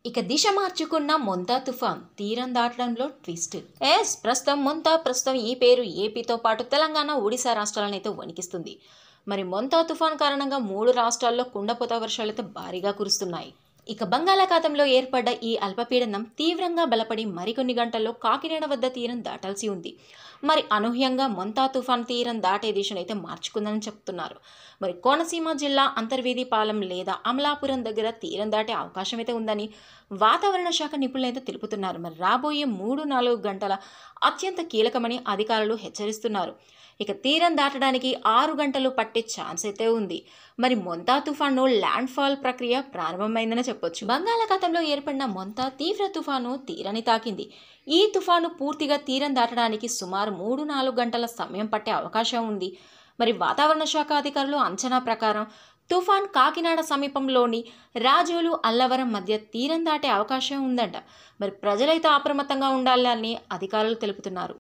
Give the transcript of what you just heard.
ఇక దిశ మార్చుకున్న మొంతా తుఫాన్ తీరం దాటడంలో ట్విస్ట్. ప్రస్తుతం ఈ పేరు ఏపీతో పాటు తెలంగాణ, ఒడిశా రాష్ట్రాలనైతే వణికిస్తుంది. మరి మొంతా తుఫాన్ కారణంగా 3 రాష్ట్రాల్లో కుండపోత వర్షాలైతే భారీగా కురుస్తున్నాయి. ఇక బంగాళాఖాతంలో ఏర్పడ్డ ఈ అల్పపీడనం తీవ్రంగా బలపడి మరికొన్ని గంటల్లో కాకినాడ వద్ద తీరం దాటాల్సి ఉంది. మరి అనూహ్యంగా మొంతా తుఫాన్ తీరం దాటే దిశనైతే మార్చుకుందని చెప్తున్నారు. మరి కోనసీమ జిల్లా అంతర్వేదిపాలెం లేదా అమలాపురం దగ్గర తీరం దాటే అవకాశం అయితే ఉందని వాతావరణ శాఖ నిపుణులైతే తెలుపుతున్నారు. మరి రాబోయే 3-4 గంటల అత్యంత కీలకమని అధికారులు హెచ్చరిస్తున్నారు. ఇక తీరం దాటడానికి 6 గంటలు పట్టే ఛాన్స్ అయితే ఉంది. మరి మొంతా తుఫాను ల్యాండ్ ఫాల్ ప్రక్రియ ప్రారంభమైందని చెప్పొచ్చు. బంగాళాఖాతంలో ఏర్పడిన మొంతా తీవ్ర తుఫాను తీరాన్ని తాకింది. ఈ తుఫాను పూర్తిగా తీరం దాటడానికి సుమారు 3-4 గంటల సమయం పట్టే అవకాశం ఉంది. మరి వాతావరణ శాఖ అధికారులు అంచనా ప్రకారం తుఫాన్ కాకినాడ సమీపంలోని రాజోలు, అల్లవరం మధ్య తీరం దాటే అవకాశం ఉందంట. మరి ప్రజలైతే అప్రమత్తంగా ఉండాలని అధికారులు తెలుపుతున్నారు.